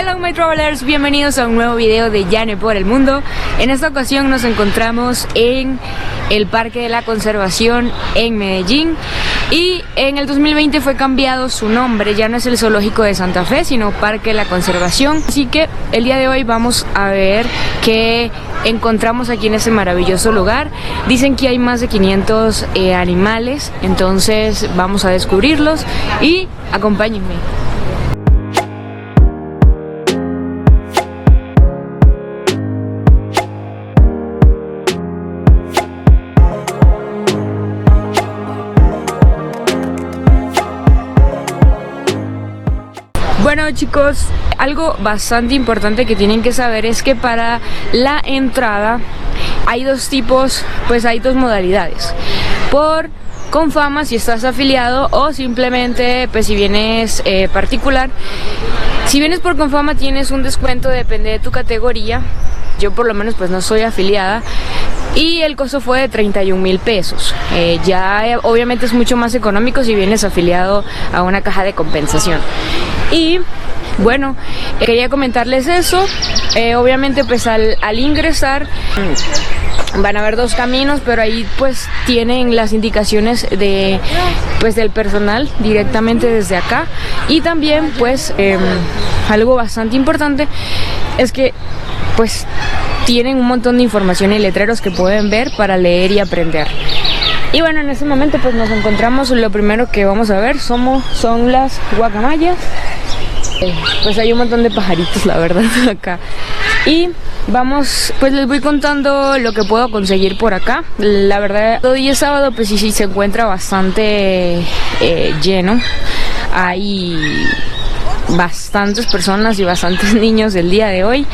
Hello my travelers, bienvenidos a un nuevo video de Yane por el mundo. En esta ocasión nos encontramos en el Parque de la Conservación en Medellín. Y en el 2020 fue cambiado su nombre, ya no es el Zoológico de Santa Fe, sino Parque de la Conservación. Así que el día de hoy vamos a ver qué encontramos aquí en este maravilloso lugar. Dicen que hay más de 500 animales, entonces vamos a descubrirlos y acompáñenme. Bueno chicos, algo bastante importante que tienen que saber es que para la entrada hay dos tipos, pues hay dos modalidades. Por Confama si estás afiliado o simplemente pues si vienes particular. Si vienes por Confama tienes un descuento, depende de tu categoría. Yo por lo menos pues no soy afiliada. Y el costo fue de 31,000 pesos. Obviamente es mucho más económico si vienes afiliado a una caja de compensación. Y bueno, quería comentarles eso. Obviamente pues al ingresar van a haber dos caminos, pero ahí pues tienen las indicaciones del personal directamente desde acá. Y también pues algo bastante importante es que pues tienen un montón de información y letreros que pueden ver para leer y aprender. Y bueno, en este momento pues nos encontramos, lo primero que vamos a ver son las guacamayas. Pues hay un montón de pajaritos, la verdad, acá. Y vamos, pues les voy contando lo que puedo conseguir por acá. La verdad, hoy es sábado, pues sí se encuentra bastante lleno. Hay bastantes personas y bastantes niños el día de hoy.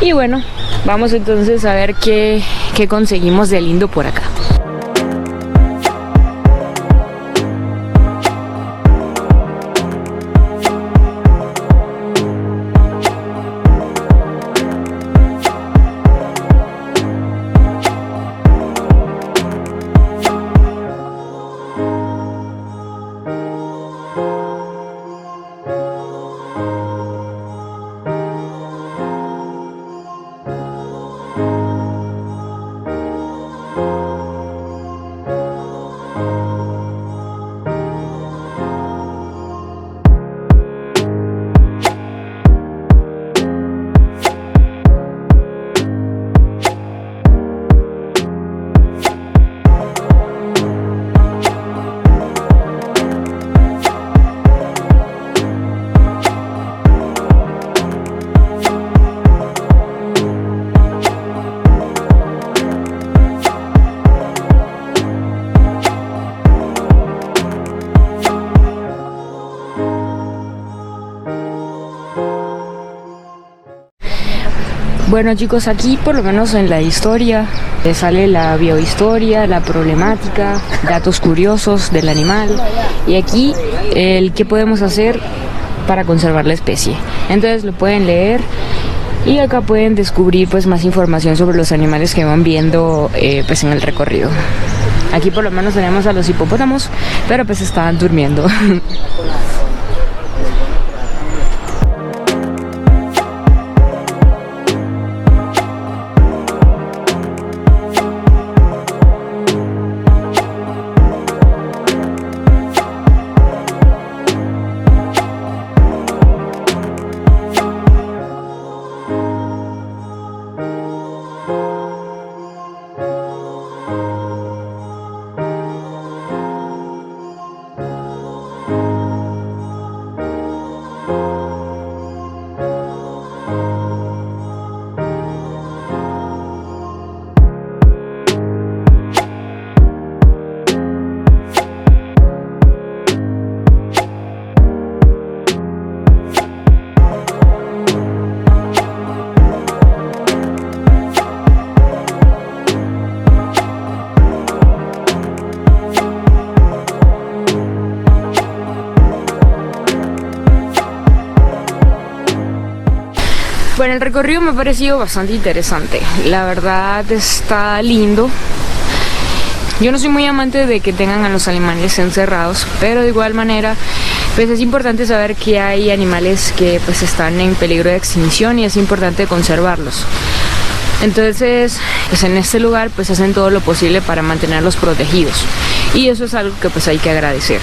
Y bueno, vamos entonces a ver qué conseguimos de lindo por acá. Bueno chicos, aquí por lo menos en la historia sale la biohistoria, la problemática, datos curiosos del animal y aquí el qué podemos hacer para conservar la especie. Entonces lo pueden leer y acá pueden descubrir pues más información sobre los animales que van viendo pues en el recorrido. Aquí por lo menos tenemos a los hipopótamos, pero pues estaban durmiendo. Bueno, el recorrido me ha parecido bastante interesante. La verdad está lindo. Yo no soy muy amante de que tengan a los animales encerrados, pero de igual manera pues es importante saber que hay animales que pues están en peligro de extinción y es importante conservarlos. Entonces, pues en este lugar pues hacen todo lo posible para mantenerlos protegidos y eso es algo que pues hay que agradecer.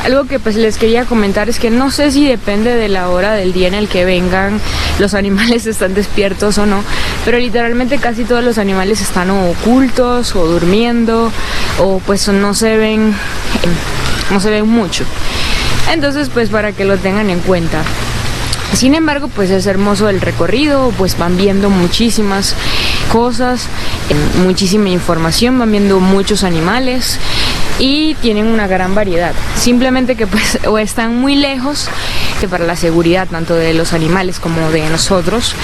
Algo que pues les quería comentar es que no sé si depende de la hora del día en el que vengan, los animales están despiertos o no, pero literalmente casi todos los animales están o ocultos o durmiendo o pues no se ven mucho. Entonces pues para que lo tengan en cuenta. Sin embargo, pues es hermoso el recorrido, pues van viendo muchísimas cosas, muchísima información, van viendo muchos animales y tienen una gran variedad. Simplemente que pues o están muy lejos que para la seguridad tanto de los animales como de nosotros.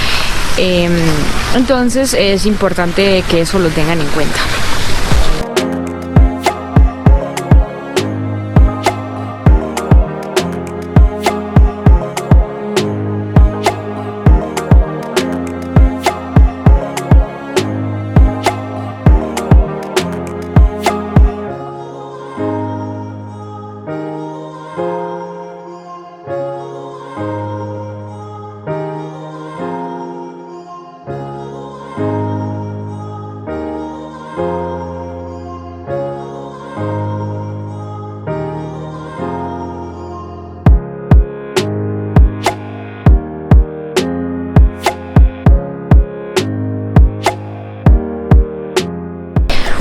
Entonces es importante que eso lo tengan en cuenta.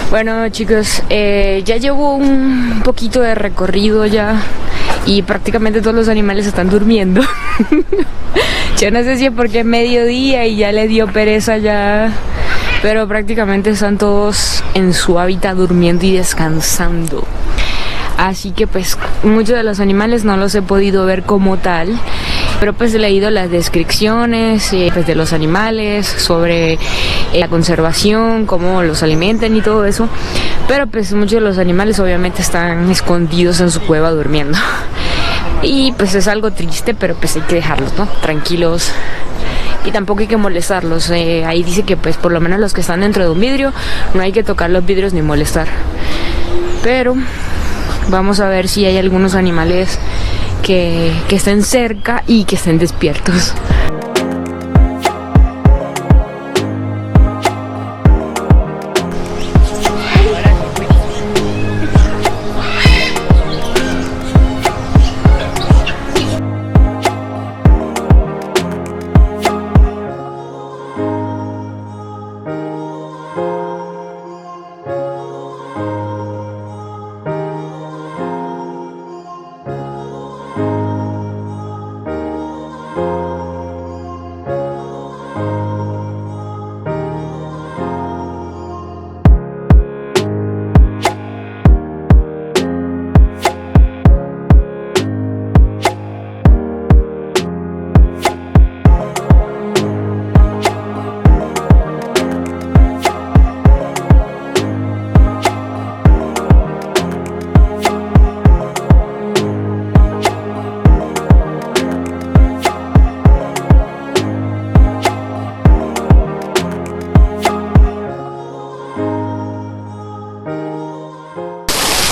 Bueno chicos, ya llevo un poquito de recorrido ya y prácticamente todos los animales están durmiendo. Yo no sé si es porque es mediodía y ya le dio pereza ya, pero prácticamente están todos en su hábitat durmiendo y descansando. Así que pues muchos de los animales no los he podido ver como tal, pero pues he leído las descripciones pues, de los animales, sobre la conservación, cómo los alimentan y todo eso. Pero pues muchos de los animales obviamente están escondidos en su cueva durmiendo. Y pues es algo triste, pero pues hay que dejarlos, ¿no? Tranquilos. Y tampoco hay que molestarlos. Ahí dice que pues por lo menos los que están dentro de un vidrio, no hay que tocar los vidrios ni molestar. Pero vamos a ver si hay algunos animales que estén cerca y que estén despiertos.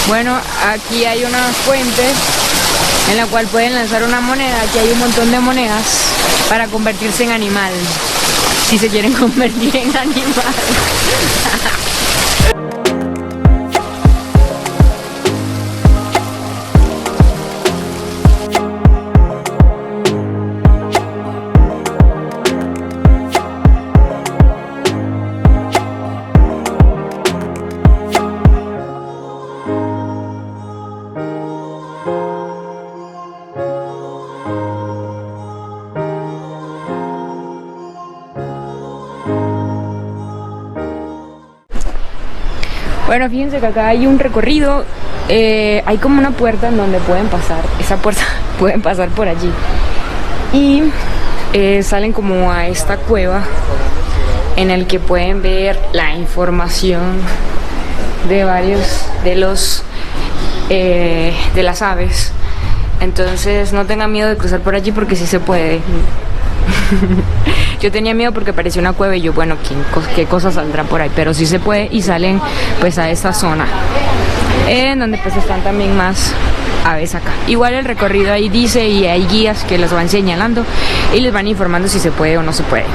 Bueno, aquí hay una fuente en la cual pueden lanzar una moneda. Aquí hay un montón de monedas para convertirse en animal, si se quieren convertir en animal. Bueno, fíjense que acá hay un recorrido, hay como una puerta en donde pueden pasar, esa puerta pueden pasar por allí y salen como a esta cueva en el que pueden ver la información de varios de las aves. Entonces no tengan miedo de cruzar por allí porque sí se puede. Yo tenía miedo porque parecía una cueva y yo, bueno, ¿qué cosa saldrá por ahí? Pero sí se puede y salen pues a esta zona. en donde pues están también más aves acá. Igual el recorrido ahí dice, y hay guías que los van señalando y les van informando si se puede o no se puede.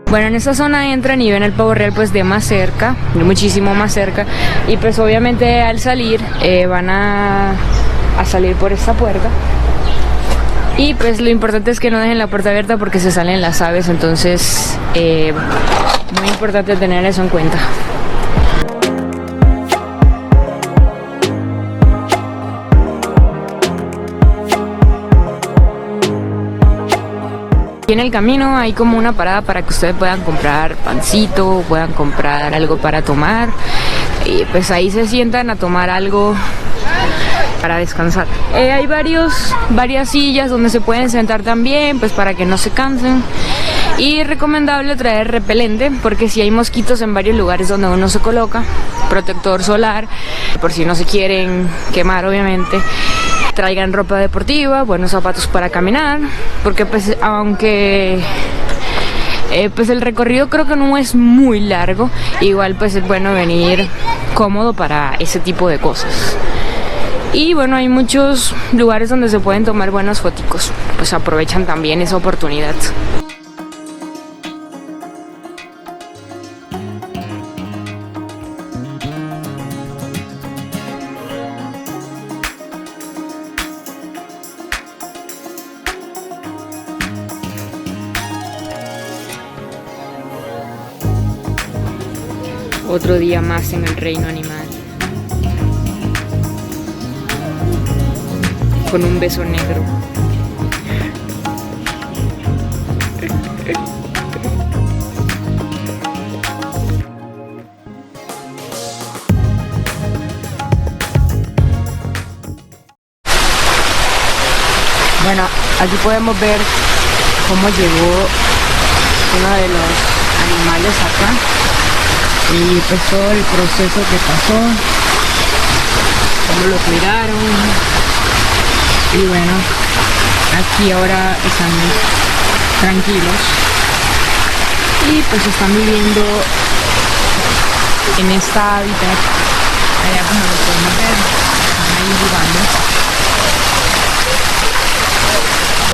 Bueno, en esta zona entran y ven el pavo real pues de más cerca, muchísimo más cerca, y pues obviamente al salir van a salir por esta puerta. Y pues lo importante es que no dejen la puerta abierta porque se salen las aves, entonces muy importante tener eso en cuenta. Y en el camino hay como una parada para que ustedes puedan comprar pancito, puedan comprar algo para tomar, y pues ahí se sientan a tomar algo para descansar. Hay varias sillas donde se pueden sentar también, pues para que no se cansen. Y recomendable traer repelente, porque si hay mosquitos en varios lugares donde uno se coloca, protector solar, por si no se quieren quemar obviamente. Traigan ropa deportiva, buenos zapatos para caminar, porque pues aunque pues el recorrido creo que no es muy largo, igual pues es bueno venir cómodo para ese tipo de cosas. Y bueno, hay muchos lugares donde se pueden tomar buenas foticos, pues aprovechan también esa oportunidad. Otro día más en el reino animal. Con un beso negro. Bueno, aquí podemos ver cómo llegó uno de los animales acá. Y pues todo el proceso que pasó, cómo lo cuidaron. Y bueno, aquí ahora están tranquilos y pues están viviendo en esta hábitat. Allá como lo podemos ver, están ahí jugando.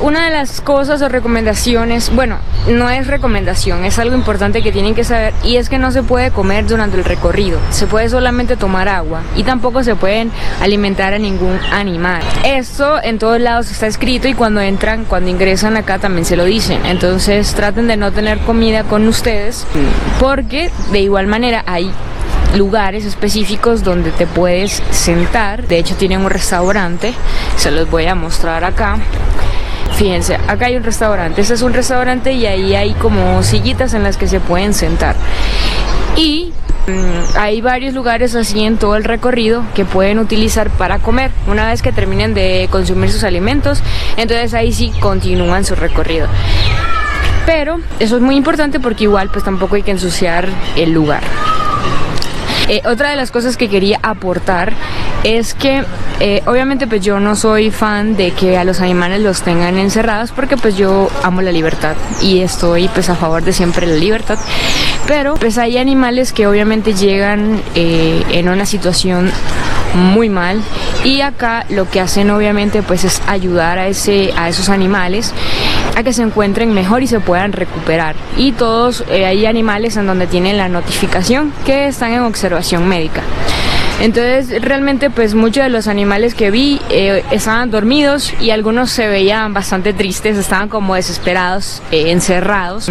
Una de las cosas o recomendaciones, bueno, no es recomendación, es algo importante que tienen que saber, y es que no se puede comer durante el recorrido, se puede solamente tomar agua y tampoco se pueden alimentar a ningún animal. Esto en todos lados está escrito y cuando ingresan acá también se lo dicen, entonces traten de no tener comida con ustedes, porque de igual manera hay lugares específicos donde te puedes sentar. De hecho tienen un restaurante, se los voy a mostrar acá. Fíjense, acá hay un restaurante, este es un restaurante y ahí hay como sillitas en las que se pueden sentar. Y hay varios lugares así en todo el recorrido que pueden utilizar para comer. Una vez que terminen de consumir sus alimentos, entonces ahí sí continúan su recorrido. Pero eso es muy importante porque igual pues tampoco hay que ensuciar el lugar. Otra de las cosas que quería aportar es que obviamente pues yo no soy fan de que a los animales los tengan encerrados, porque pues yo amo la libertad y estoy pues a favor de siempre la libertad, pero pues hay animales que obviamente llegan en una situación muy mal, y acá lo que hacen obviamente pues es ayudar a esos animales a que se encuentren mejor y se puedan recuperar. Y todos hay animales en donde tienen la notificación que están en observación médica. Entonces realmente pues muchos de los animales que vi estaban dormidos, y algunos se veían bastante tristes, estaban como desesperados, encerrados.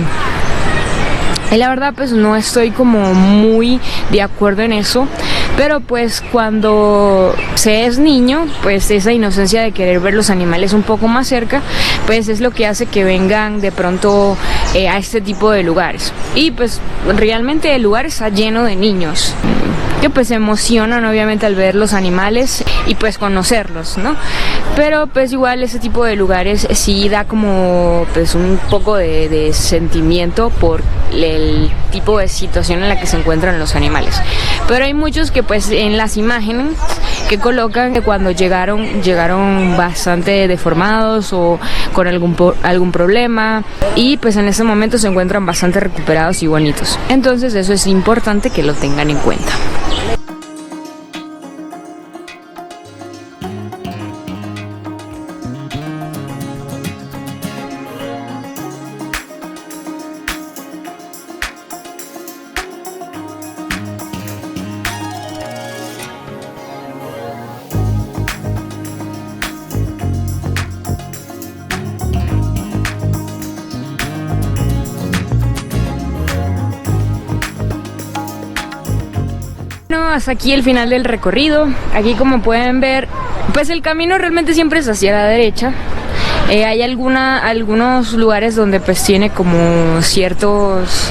Y la verdad pues no estoy como muy de acuerdo en eso, pero pues cuando se es niño, pues esa inocencia de querer ver los animales un poco más cerca, pues es lo que hace que vengan de pronto a este tipo de lugares. Y pues realmente el lugar está lleno de niños que pues se emocionan obviamente al ver los animales y pues conocerlos, ¿no? Pero pues igual ese tipo de lugares sí da como pues un poco de sentimiento por el tipo de situación en la que se encuentran los animales. Pero hay muchos que pues en las imágenes que colocan que cuando llegaron bastante deformados o con algún problema, y pues en ese momento se encuentran bastante recuperados y bonitos. Entonces eso es importante que lo tengan en cuenta. Hasta aquí el final del recorrido. Aquí, como pueden ver, pues el camino realmente siempre es hacia la derecha. Hay algunos lugares donde pues tiene como ciertas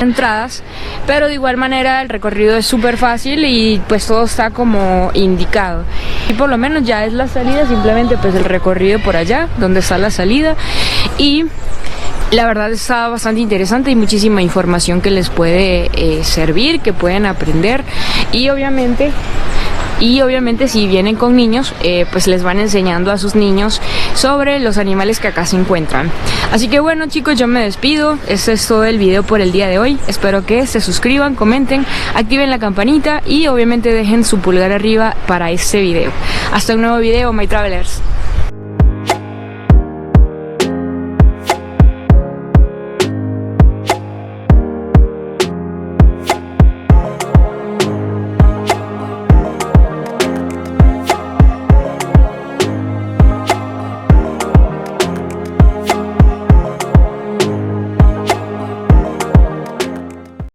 entradas, pero de igual manera el recorrido es súper fácil y pues todo está como indicado. Y por lo menos ya es la salida, simplemente pues el recorrido por allá, donde está la salida. Y la verdad está bastante interesante y muchísima información que les puede servir, que pueden aprender, y obviamente si vienen con niños, pues les van enseñando a sus niños sobre los animales que acá se encuentran. Así que bueno, chicos, yo me despido. Este es todo el video por el día de hoy. Espero que se suscriban, comenten, activen la campanita y obviamente dejen su pulgar arriba para este video. Hasta un nuevo video, my travelers.